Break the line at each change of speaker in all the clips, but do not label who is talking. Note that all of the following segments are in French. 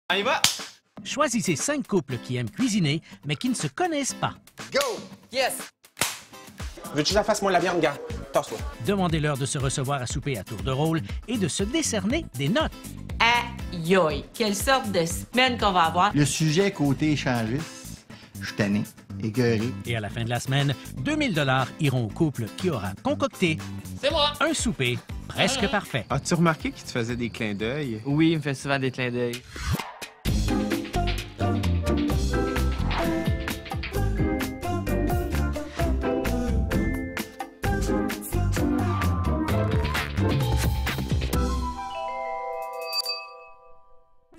On y va!
Choisissez 5 couples qui aiment cuisiner, mais qui ne se connaissent pas.
Go! Yes! Veux-tu que je la fasse, moi, la viande, gars? Tasse-toi.
Demandez-leur de se recevoir à souper à tour de rôle et de se décerner des notes.
Aïe aïe! Quelle sorte de semaine qu'on va avoir!
Le sujet côté échangiste, je suis tanné, écœuré.
Et à la fin de la semaine, 2000 $ iront au couple qui aura concocté
C'est moi!
un souper presque parfait.
As-tu remarqué qu'il te faisait des clins d'œil?
Oui, il me fait souvent des clins d'œil.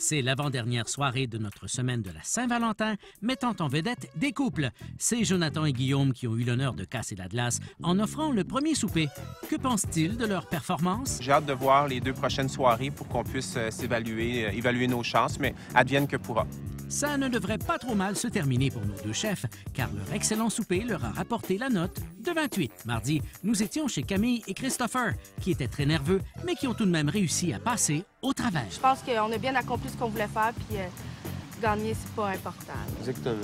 C'est l'avant-dernière soirée de notre semaine de la Saint-Valentin, mettant en vedette des couples. C'est Jonathan et Guillaume qui ont eu l'honneur de casser la glace en offrant le premier souper. Que pense-t-il de leur performance?
J'ai hâte de voir les 2 prochaines soirées pour qu'on puisse évaluer nos chances, mais advienne que pourra.
Ça ne devrait pas trop mal se terminer pour nos 2 chefs, car leur excellent souper leur a rapporté la note de 28. Mardi, nous étions chez Camille et Christopher, qui étaient très nerveux, mais qui ont tout de même réussi à passer au travers.
Je pense qu'on a bien accompli ce qu'on voulait faire, puis gagner, c'est pas important.
Exactement.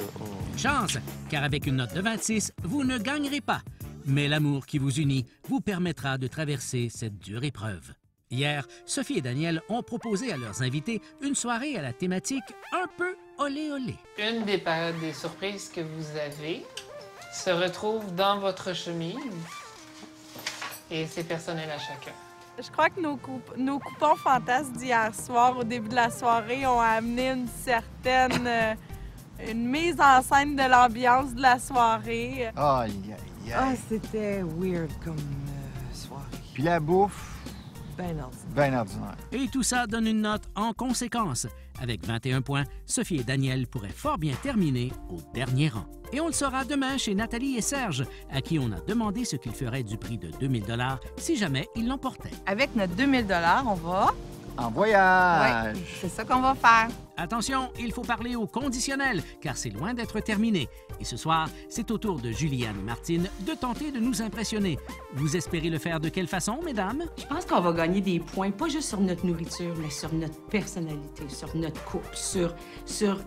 Chance, car avec une note de 26, vous ne gagnerez pas. Mais l'amour qui vous unit vous permettra de traverser cette dure épreuve. Hier, Sophie et Daniel ont proposé à leurs invités une soirée à la thématique un peu olé olé.
Une des périodes des surprises que vous avez se retrouve dans votre chemise et c'est personnel à chacun.
Je crois que nos coupons fantasmes d'hier soir, au début de la soirée, ont amené une certaine une mise en scène de l'ambiance de la soirée.
Aïe, aïe, aïe.
Ah, c'était weird comme soirée.
Puis la bouffe,
Ben ordinaire.
ben ordinaire.
Et tout ça donne une note en conséquence. Avec 21 points, Sophie et Daniel pourraient fort bien terminer au dernier rang. Et on le saura demain chez Nathalie et Serge, à qui on a demandé ce qu'ils feraient du prix de 2000 $ si jamais ils l'emportaient.
Avec notre 2000 $, on va...
En voyage!
C'est ça qu'on va faire.
Attention, il faut parler au conditionnel, car c'est loin d'être terminé. Et ce soir, c'est au tour de Juliane et Martine de tenter de nous impressionner. Vous espérez le faire de quelle façon, mesdames?
Je pense qu'on va gagner des points, pas juste sur notre nourriture, mais sur notre personnalité, sur notre couple, sur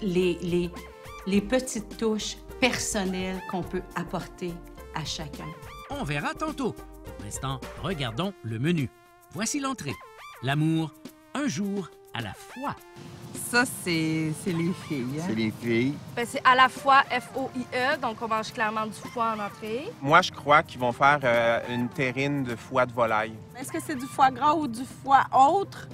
les petites touches personnelles qu'on peut apporter à chacun.
On verra tantôt. Pour l'instant, regardons le menu. Voici l'entrée. L'amour, un jour à la fois.
Ça, c'est les filles.
C'est les filles.
Ben, c'est à la fois F-O-I-E, donc on mange clairement du foie en entrée.
Moi, je crois qu'ils vont faire une terrine de foie de volaille.
Est-ce que c'est du foie gras ou du foie autre?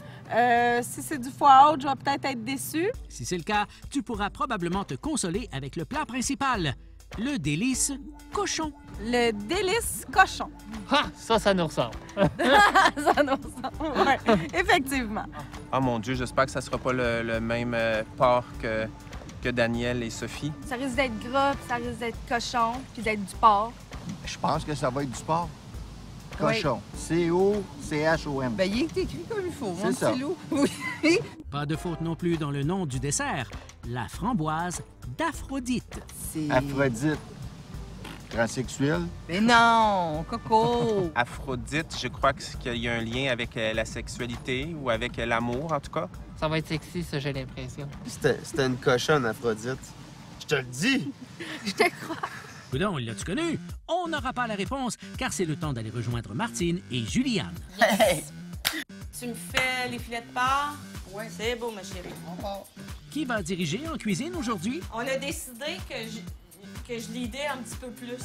Si c'est du foie autre, je vais peut-être être déçue.
Si c'est le cas, tu pourras probablement te consoler avec le plat principal, le délice cochon.
Le délice cochon.
Ah, ça nous ressemble.
Ça nous ressemble. Ouais, effectivement.
Oh mon Dieu, j'espère que ça sera pas le même porc que Daniel et Sophie.
Ça risque d'être gras, puis ça risque d'être cochon, puis d'être du porc.
Je pense que ça va être du sport. Cochon. C-O-C-H-O-M.
Ben, il est écrit comme il faut, mon
C'est ça.
petit loup. Oui.
Pas de faute non plus dans le nom du dessert, la framboise d'Aphrodite.
C'est...
Aphrodite. Transsexuel.
Mais non, Coco.
Aphrodite, je crois qu'il y a un lien avec la sexualité ou avec l'amour, en tout cas.
Ça va être sexy, ça, j'ai l'impression.
C'était une cochonne, Aphrodite. Je te le dis!
Je te crois.
Coudon, l'as-tu connu? On n'aura pas la réponse, car c'est le temps d'aller rejoindre Martine et Juliane.
Tu me fais les filets de porc? Oui. C'est beau, ma chérie.
Qui va diriger en cuisine aujourd'hui?
On a décidé que je l'idée un petit peu plus.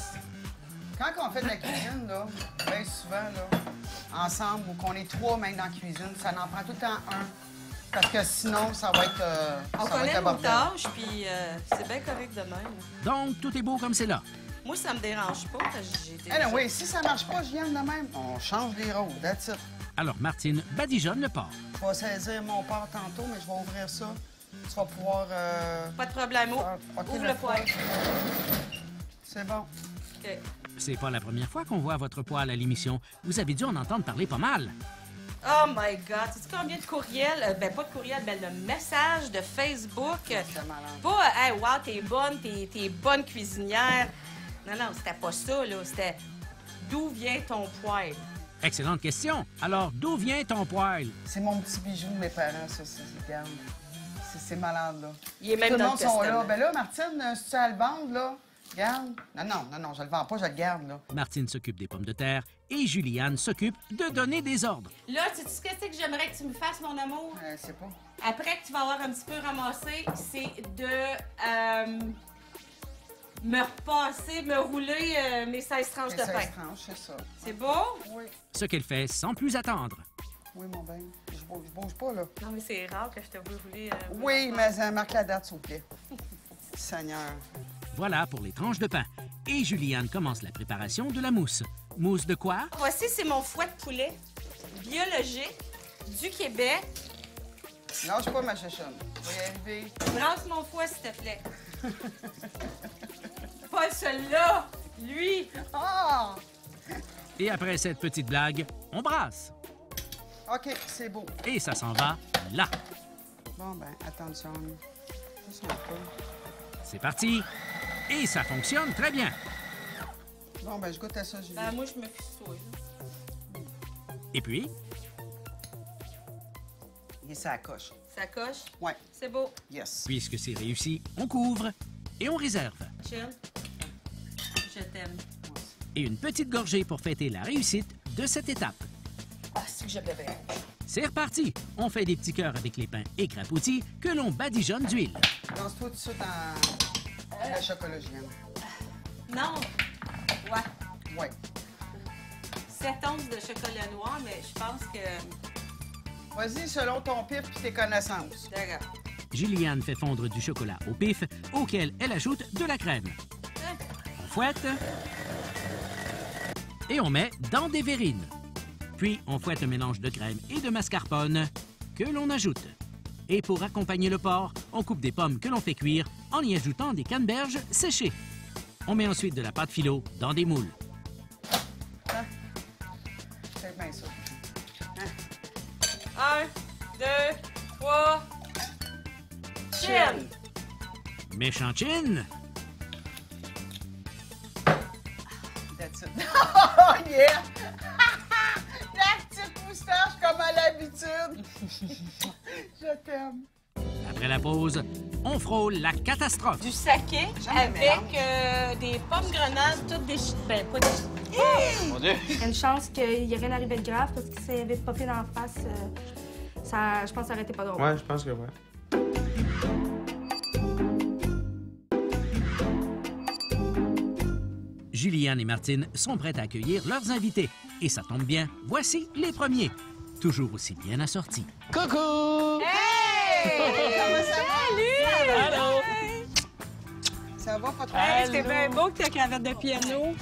Quand on fait de la cuisine, là, bien souvent, là, ensemble, ou qu'on est 3 mains dans la cuisine, ça n'en prend tout le temps un. Parce que sinon, ça va être
On
ça va
connaît
être
nos
abordable.
tâches, puis c'est bien correct de même.
Donc, tout est beau comme c'est là.
Moi, ça me dérange pas, parce que j'ai été...
Eh oui, si ça marche pas, je viens de même. On change les rôles, that's it.
Alors, Martine badigeonne le porc.
Je vais saisir mon porc tantôt, mais je vais ouvrir ça. Tu vas pouvoir...
Pas de problème.
OK,
Ouvre le poêle.
C'est bon.
OK.
C'est pas la première fois qu'on voit votre poêle à l'émission. Vous avez dû en entendre parler pas mal.
Oh my God! Sais-tu combien de courriels? Ben, pas de courriels, ben, de messages de Facebook. Pas, hey, wow, t'es bonne cuisinière. Non, c'était pas ça, là. C'était d'où vient ton poêle?
Excellente question. Alors, d'où vient ton poêle?
C'est mon petit bijou de mes parents, ça. Regarde. c'est malade, là.
Il est même
Tout le
dans
monde
le
sont là.
testament.
Ben là, Martine, si tu as le vendre, là, garde. Non, je le vends pas, je le garde, là.
Martine s'occupe des pommes de terre et Juliane s'occupe de donner des ordres.
Là, sais-tu ce que c'est que j'aimerais que tu me fasses, mon amour?
Je sais pas.
Après que tu vas avoir un petit peu ramassé, c'est de me repasser, me rouler mes 16 tranches de pain.
16 tranches, c'est ça.
C'est beau?
Oui.
Ce qu'elle fait sans plus attendre.
Oui, mon ben. Je bouge pas, là.
Non, mais c'est rare que je te vois rouler.
Oui, mais marque la date, s'il vous plaît. Seigneur.
Voilà pour les tranches de pain. Et Juliane commence la préparation de la mousse. Mousse de quoi?
Voici, c'est mon fouet de poulet biologique du Québec.
Lâche pas ma chachonne. Je vais y arriver.
Brasse mon fouet, s'il te plaît. Pas celui-là, lui.
Ah!
Et après cette petite blague, on brasse.
OK, c'est beau.
Et ça s'en va là.
Bon, ben, attention. Juste un peu.
C'est parti. Et ça fonctionne très bien.
Bon, ben, je goûte à ça, Julie.
Ben, moi, je me fie sur
Et puis,
Et ça coche.
Ça coche?
Ouais.
C'est beau.
Yes.
puisque c'est réussi, on couvre et on réserve.
Chill. Je t'aime.
Et une petite gorgée pour fêter la réussite de cette étape.
Ah, c'est que je bébé.
C'est reparti. On fait des petits cœurs avec les pains écrapoutis que l'on badigeonne d'huile.
Lance-toi tout de suite dans le chocolat, Juliane.
Non. Ouais.
Ouais.
7 onces de chocolat noir, mais je pense que...
Vas-y, selon ton pif et tes connaissances.
D'accord.
Juliane fait fondre du chocolat au pif, auquel elle ajoute de la crème. On fouette et on met dans des verrines. Puis, on fouette un mélange de crème et de mascarpone que l'on ajoute. Et pour accompagner le porc, on coupe des pommes que l'on fait cuire en y ajoutant des canneberges séchées. On met ensuite de la pâte philo dans des moules.
C'est bien ça.
1, 2, 3... Chill!
Méchant chin!
That's it. Oh, yeah! La petite moustache comme à l'habitude. Je t'aime.
Après la pause, on frôle la catastrophe.
Du saké avec des pommes grenades toutes déchirées. Ben, pas déchirées.
Mon Dieu!
Il y a une chance qu'il n'y ait rien arrivé de grave parce que ça avait popé dans la face. Je pense que ça aurait été pas drôle.
Ouais, je pense que ouais.
Juliane et Martine sont prêtes à accueillir leurs invités. Et ça tombe bien, voici les premiers. Toujours aussi bien assortis.
Coucou!
Comment ça va?
Allô!
Ça va pas trop?
Hey, c'était bien beau que ta cravate de piano.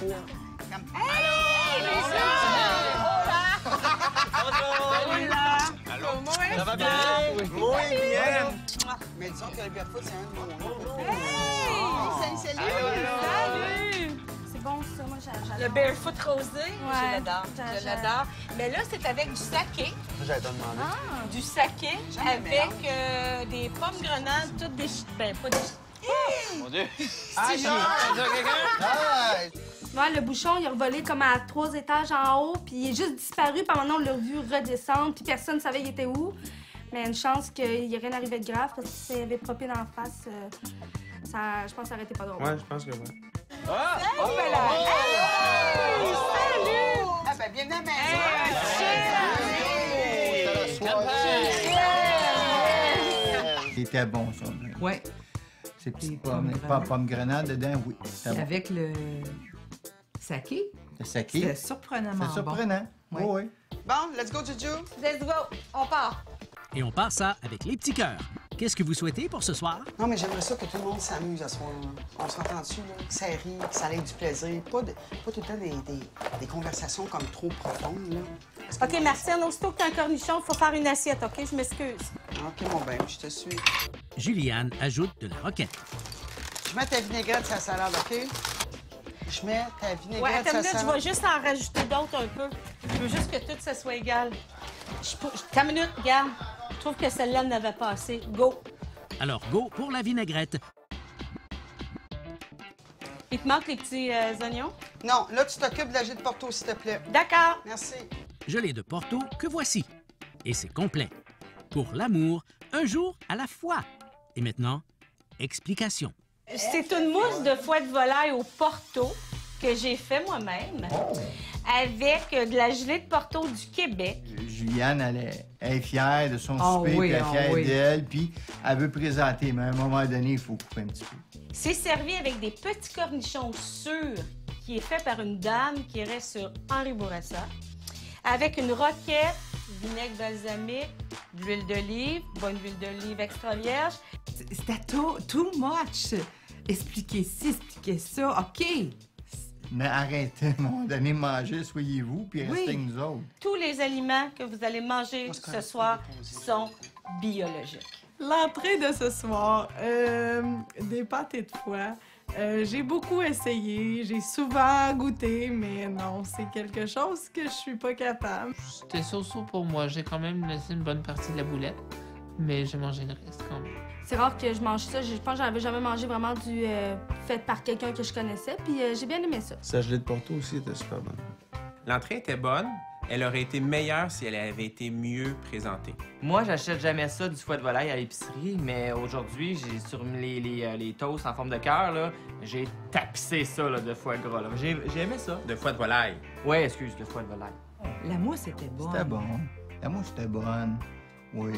Ça va bien? Oui, bien!
Mais disons que le Barefoot, c'est un de nos noms.
Salut!
C'est bon, ça. Moi, j'adore.
Le barefoot rosé,
Ouais,
je l'adore. Je l'adore. Mais là, c'est avec du saké.
J'allais te demander.
Du saké avec des pommes grenades toutes déchirées. Ben, pas déchirées.
Mon Dieu!
Ah,
Ouais, le bouchon, il a revolé comme à 3 étages en haut, puis il est juste disparu, puis maintenant on l'a vu redescendre, puis personne ne savait il était où. Mais une chance qu'il n'y ait rien arrivé de grave, parce que si ça avait popé dans la face, je pense que ça aurait été pas drôle.
Ouais, je pense que ouais.
Ah!
Oh, ben là! Hey! Salut! Ah, ben, bienvenue à la maison!
C'était bon, ça.
Ouais.
Ces petites pommes, pommes grenades dedans, oui. C'était bon.
Avec le saké.
Le saké.
C'était surprenamment
C'est surprenant.
bon.
Oui, oui.
Bon, let's go, Juju.
Let's go. On part.
Et on part ça avec les petits cœurs. Qu'est-ce que vous souhaitez pour ce soir?
Non, mais j'aimerais ça que tout le monde s'amuse à ce soir. Là. On s'entend dessus, là, que ça rit, que ça ait du plaisir. Pas tout le temps des conversations comme trop profondes. Là.
OK, Martine, aussitôt que t'as un cornichon, il faut faire une assiette, OK? Je m'excuse.
OK, mon ben, je te suis.
Juliane ajoute de la roquette.
Je mets ta vinaigrette sur la salade, OK? Je mets ta
Ouais,
vinaigrette
attends
sur
une
la
minute, je vais
salade.
juste en rajouter d'autres un peu. Je veux juste que tout ça soit égal. T'as une minute, regarde. Je trouve que celle-là n'avait pas assez. Go!
Alors, go pour la vinaigrette.
Il te manque les petits oignons?
Non, là, tu t'occupes de la gelée de Porto, s'il te plaît.
D'accord.
Merci.
Gelée de Porto que voici. Et c'est complet. Pour l'amour, un jour à la fois. Et maintenant, explication.
C'est une mousse de foie de volaille au Porto que j'ai fait moi-même avec de la gelée de Porto du Québec.
Juliane, elle est fière de son souper, puis elle est fière d'elle, puis elle veut présenter, mais à un moment donné, il faut couper un petit peu.
C'est servi avec des petits cornichons sûrs qui est fait par une dame qui irait sur Henri Bourassa, avec une roquette, vinaigre balsamique, de l'huile d'olive, bonne huile d'olive extra vierge.
C'était too much. Expliquez ci, expliquez ça. OK.
Mais arrêtez, à un moment donné, manger, soyez-vous, puis restez avec nous autres.
Tous les aliments que vous allez manger ce soir sont biologiques.
L'entrée de ce soir, des pâtés de foie. J'ai beaucoup essayé, j'ai souvent goûté, mais non, c'est quelque chose que je suis pas capable.
C'était so-so pour moi. J'ai quand même laissé une bonne partie de la boulette, mais j'ai mangé le reste quand même.
C'est rare que je mange ça. Je pense que j'avais jamais mangé vraiment du fait par quelqu'un que je connaissais, puis j'ai bien aimé ça.
Sa gelée de Porto aussi était super bonne.
L'entrée était bonne. Elle aurait été meilleure si elle avait été mieux présentée.
Moi, j'achète jamais ça, du foie de volaille à l'épicerie, mais aujourd'hui, j'ai sur les toasts en forme de cœur, là, j'ai tapissé ça là, de foie gras. Là. J'ai aimé ça.
De foie de volaille.
Oui, excuse, le foie de volaille.
La mousse était bonne.
C'était bon. La mousse était bonne, oui.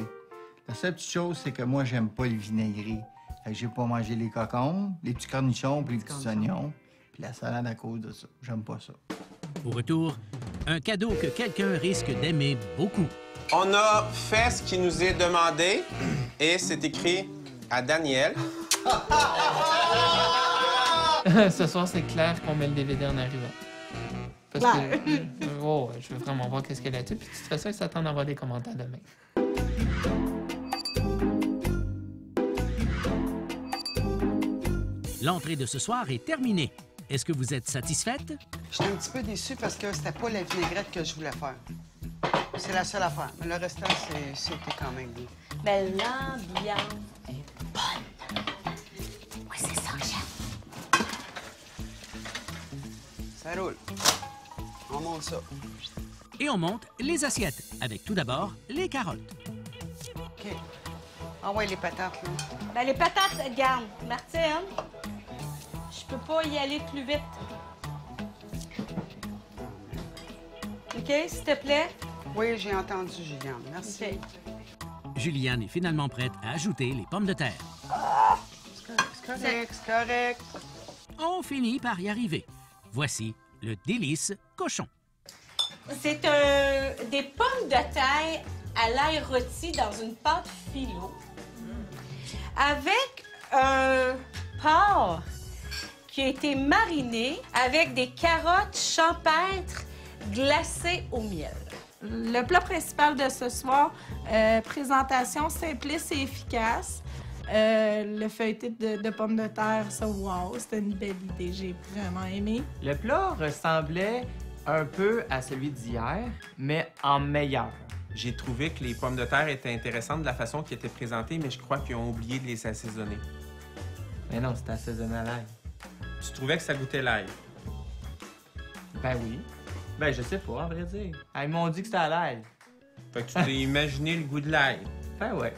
La seule petite chose, c'est que moi, j'aime pas le vinaigré. Fait que j'ai pas mangé les cocombes, les petits cornichons, puis les petits oignons, puis la salade à cause de ça. J'aime pas ça.
Au retour, un cadeau que quelqu'un risque d'aimer beaucoup.
On a fait ce qui nous est demandé et c'est écrit à Daniel.
Ce soir, c'est clair qu'on met le DVD en arrivant. Parce que... oh, je veux vraiment voir qu'est-ce qu'elle a dit. Puis de toute façon, il s'attend à avoir des commentaires demain.
L'entrée de ce soir est terminée. Est-ce que vous êtes satisfaite?
J'étais un petit peu déçue parce que c'était pas la vinaigrette que je voulais faire. C'est la seule affaire. Mais le restant, c'était quand même bien.
Ben, l'ambiance est bonne. Oui, c'est ça que j'aime.
Ça roule. On monte ça.
Et on monte les assiettes, avec tout d'abord les carottes.
OK. Ah ouais, les patates, là.
Ben, les patates, regarde, Martine, je peux pas y aller plus vite. OK, s'il te plaît?
Oui, j'ai entendu, Juliane. Merci.
Okay.
Juliane est finalement prête à ajouter les pommes de terre.
C'est correct, c'est correct.
On finit par y arriver. Voici le délice cochon.
C'est des pommes de terre à l'ail rôti dans une pâte philo avec un porc qui a été mariné avec des carottes champêtres glacées au miel.
Le plat principal de ce soir, présentation simpliste et efficace. Le feuilleté de pommes de terre, ça, wow, c'était une belle idée. J'ai vraiment aimé.
Le plat ressemblait un peu à celui d'hier, mais en meilleur.
J'ai trouvé que les pommes de terre étaient intéressantes de la façon qu'ils étaient présentées, mais je crois qu'ils ont oublié de les assaisonner.
Mais non, c'était assaisonné à l'ail.
Tu trouvais que ça goûtait l'ail?
Ben oui. Ben je sais pas, à vrai dire. Ah, ils m'ont dit que c'était à l'ail.
Fait que tu t'es imaginé le goût de l'ail.
Ben ouais.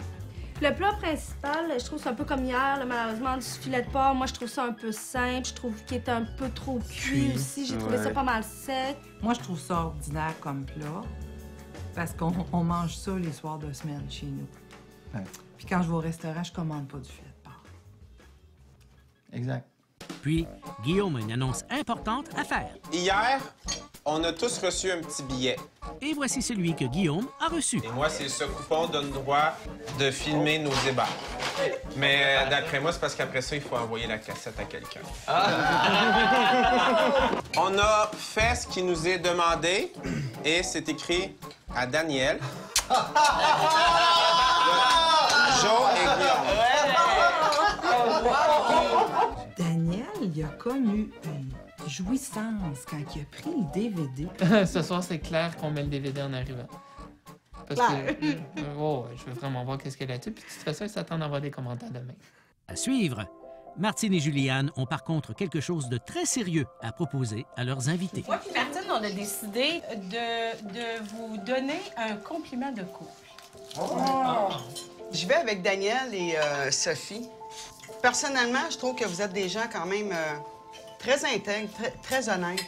Le plat principal, je trouve que c'est un peu comme hier, là, malheureusement, du filet de porc. Moi, je trouve ça un peu simple. Je trouve qu'il est un peu trop cuit aussi. J'ai trouvé ça pas mal sec.
Moi, je trouve ça ordinaire comme plat. Parce qu'on mange ça les soirs de semaine chez nous.
Ouais.
Puis quand je vais au restaurant, je commande pas du filet de porc.
Exact.
Puis, Guillaume a une annonce importante à faire.
Hier, on a tous reçu un petit billet.
Et voici celui que Guillaume a reçu.
Et moi, c'est ce coupon donne droit de filmer nos débats. Mais d'après moi, c'est parce qu'après ça, il faut envoyer la cassette à quelqu'un. On a fait ce qui nous est demandé et c'est écrit à Daniel, Joe et Guillaume.
Daniel, il a connu une jouissance quand il a pris le DVD.
Ce soir, c'est clair qu'on met le DVD en arrivant. Parce que... oh, je veux vraiment voir qu'est-ce qu'elle a dit. Puis de toute façon, il s'attend à avoir des commentaires demain.
À suivre, Martine et Juliane ont par contre quelque chose de très sérieux à proposer à leurs invités.
Moi puis Martine, on a décidé de vous donner un compliment de couple.
Oh! Je vais avec Daniel et Sophie. Personnellement, je trouve que vous êtes des gens quand même très intègres, très honnêtes.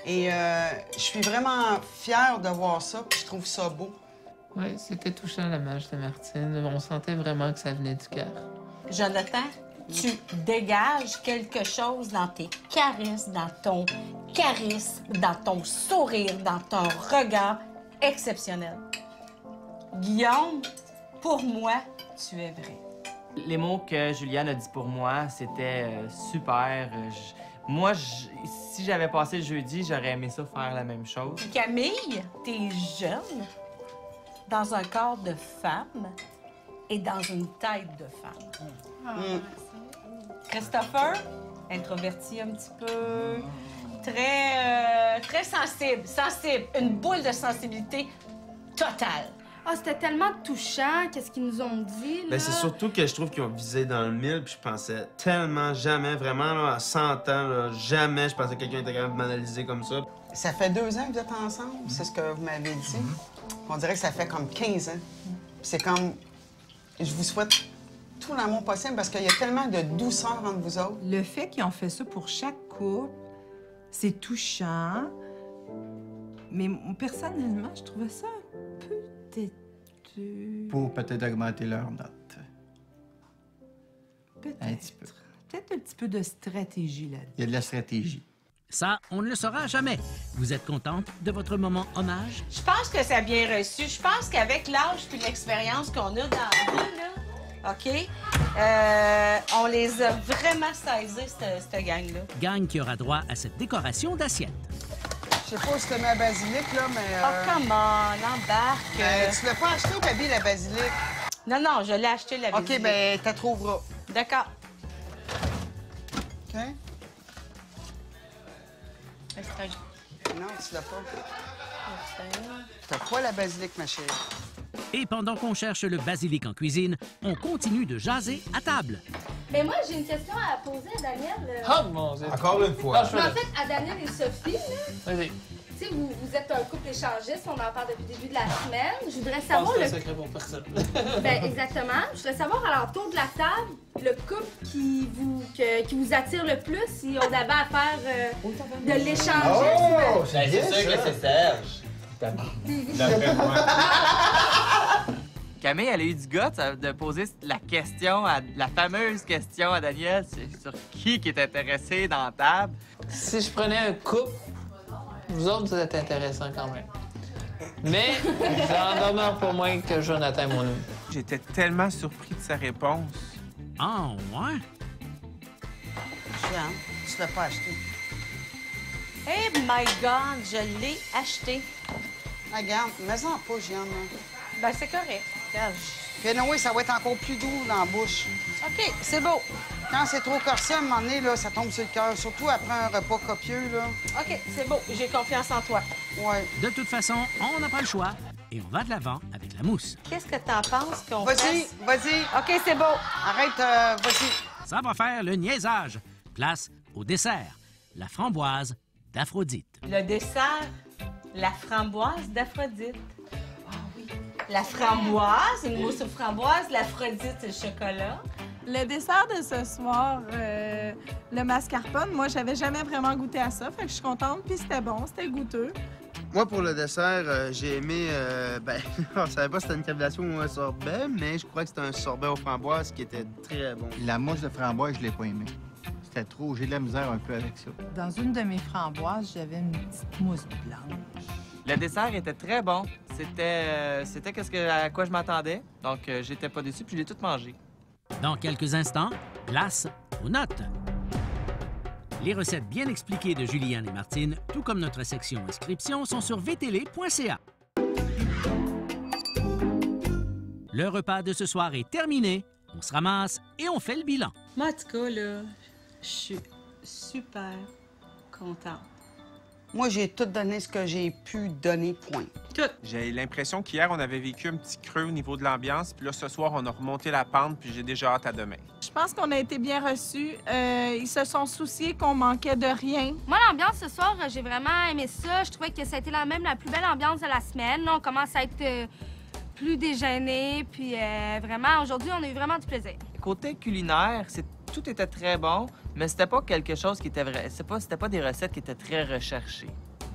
Et je suis vraiment fière de voir ça, puis je trouve ça beau.
Oui, c'était touchant, la marche de Martine. On sentait vraiment que ça venait du cœur.
Jonathan, tu dégages quelque chose dans tes caresses, dans ton charisme, dans ton sourire, dans ton regard exceptionnel. Guillaume, pour moi, tu es vrai.
Les mots que Juliane a dit pour moi, c'était super. Moi, si j'avais passé le jeudi, j'aurais aimé ça faire la même chose.
Camille, t'es jeune, dans un corps de femme et dans une tête de femme. Christopher, introverti un petit peu, très sensible, une boule de sensibilité totale.
Ah, c'était tellement touchant, qu'est-ce qu'ils nous ont dit, là.
Ben, c'est surtout que je trouve qu'ils ont visé dans le mille, puis je pensais tellement jamais, vraiment, là, à 100 ans, là, jamais je pensais que quelqu'un était capable de m'analyser comme ça.
Ça fait 2 ans que vous êtes ensemble, c'est ce que vous m'avez dit. On dirait que ça fait comme 15 ans. C'est comme... Je vous souhaite tout l'amour possible parce qu'il y a tellement de douceur entre vous autres.
Le fait qu'ils ont fait ça pour chaque couple, c'est touchant. Mais personnellement, je trouvais ça un peu têteux.
Pour peut-être augmenter leur note.
Peut-être.
Un petit peu.
Peut-être un petit peu de stratégie là-dedans.
Il y a de la stratégie.
Ça, on ne le saura jamais. Vous êtes contente de votre moment hommage?
Je pense que ça a bien reçu. Je pense qu'avec l'âge puis l'expérience qu'on a dans la vie, là, OK, on les a vraiment saisés, cette gang-là.
Gang qui aura droit à cette décoration d'assiette.
Je sais pas si tu mets la basilic, là, mais...
Oh, come on, embarque.
Tu l'as pas acheté au Baby, la basilic?
Non, je l'ai acheté, la basilic.
OK, bien, tu la trouveras.
D'accord.
OK? Non, tu l'as pas. T'as pas la basilic, ma chérie.
Et pendant qu'on cherche le basilic en cuisine, on continue de jaser à table.
Mais moi, j'ai une question à poser à Daniel.
Oh mon Dieu!
Encore une fois.
Mais en fait, à Daniel et Sophie, là,
Vas-y.
tu sais, vous êtes un couple échangiste, on en parle depuis le début de la semaine. Je voudrais
Je pense
savoir...
que c'est un secret pour personne.
Ben, exactement. Je voudrais savoir, à l'entour de la table, le couple qui vous attire le plus, si on avait à faire de l'échangiste.
Oh,
c'est sûr que c'est Serge.
D'après moi.
Camille, elle a eu du goût de poser la fameuse question à Daniel sur qui est intéressé dans la table.
Si je prenais un couple, vous autres, vous êtes intéressants quand même. Mais j'en demeure pour moi que Jonathan, mon ami.
J'étais tellement surpris de sa réponse.
Ah, ouais?
Jean, tu l'as pas acheté.
Eh my God, je l'ai acheté.
Regarde, mets-en pas, Jeanne.
Ben, c'est correct. Regarde,
Puis oui, ça va être encore plus doux dans la bouche.
OK, c'est beau.
Quand c'est trop corsé, à un moment donné, là, ça tombe sur le cœur. Surtout après un repas copieux, là.
OK, c'est beau. J'ai confiance en toi.
Ouais.
De toute façon, on n'a pas le choix et on va de l'avant avec la mousse.
Qu'est-ce que t'en penses qu'on
Vas-y,
fasse?
vas-y.
OK, c'est beau.
Arrête, vas-y.
Ça va faire le niaisage. Place au dessert, la framboise d'Aphrodite.
Le dessert, la framboise d'Aphrodite. Ah oui. La framboise, une mousse aux framboises. L'Aphrodite, c'est le chocolat.
Le dessert de ce soir, le mascarpone, moi, j'avais jamais vraiment goûté à ça. Fait que je suis contente, puis c'était bon, c'était goûteux.
Moi, pour le dessert, j'ai aimé... on savait pas si c'était une cavillation ou un sorbet, mais je crois que c'était un sorbet aux framboises qui était très bon.
La mousse de framboise, je l'ai pas aimée. C'était trop... J'ai de la misère un peu avec ça.
Dans une de mes framboises, j'avais une petite mousse blanche.
Le dessert était très bon. C'était à quoi je m'attendais. Donc, j'étais pas déçu, puis je l'ai tout mangé.
Dans quelques instants, place aux notes. Les recettes bien expliquées de Juliane et Martine, tout comme notre section inscription, sont sur vtl.ca. Le repas de ce soir est terminé. On se ramasse et on fait le bilan.
Moi, en tout cas, là, je suis super contente.
Moi, j'ai tout donné ce que j'ai pu donner, point.
Tout.
J'ai l'impression qu'hier, on avait vécu un petit creux au niveau de l'ambiance, puis là, ce soir, on a remonté la pente, puis j'ai déjà hâte à demain.
Je pense qu'on a été bien reçus. Ils se sont souciés qu'on manquait de rien.
Moi, l'ambiance ce soir, j'ai vraiment aimé ça. Je trouvais que ça a été la plus belle ambiance de la semaine. Là, on commence à être plus déjeuner. Puis vraiment, aujourd'hui, on a eu vraiment du plaisir.
Côté culinaire, tout était très bon, mais c'était pas quelque chose qui était vrai. C'était pas des recettes qui étaient très recherchées.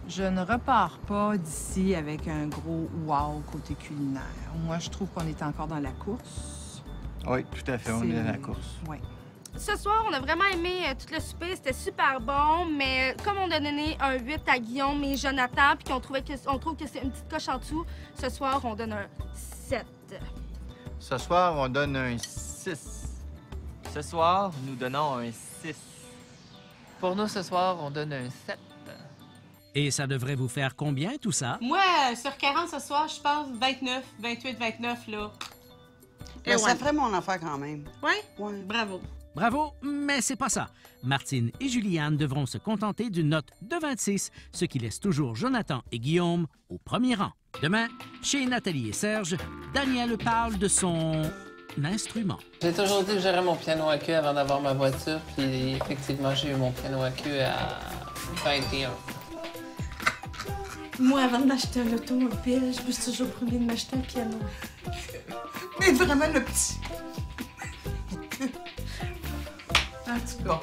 Je ne repars pas d'ici avec un gros wow côté culinaire. Moi, je trouve qu'on est encore dans la course.
Oui, tout à fait, on est dans la course.
Oui.
Ce soir, on a vraiment aimé tout le souper. C'était super bon, mais comme on a donné un 8 à Guillaume et Jonathan, puis qu'on trouve que c'est une petite coche en dessous, ce soir, on donne un 7.
Ce soir, on donne un 6.
Ce soir, nous donnons un 6.
Pour nous, ce soir, on donne un 7.
Et ça devrait vous faire combien, tout ça?
Moi, sur 40 ce soir, je pense 29, 28, 29, là.
Mais ça ferait mon affaire quand même.
Oui?
Oui.
Bravo.
Bravo, mais c'est pas ça. Martine et Juliane devront se contenter d'une note de 26, ce qui laisse toujours Jonathan et Guillaume au premier rang. Demain, chez Nathalie et Serge, Daniel parle de son instrument.
J'ai toujours dit que j'aurais mon piano à queue avant d'avoir ma voiture, puis effectivement, j'ai eu mon piano à queue à 21.
Moi, avant de m'acheter un automobile, je me suis toujours promis de m'acheter un piano. Mais vraiment le petit. En tout cas.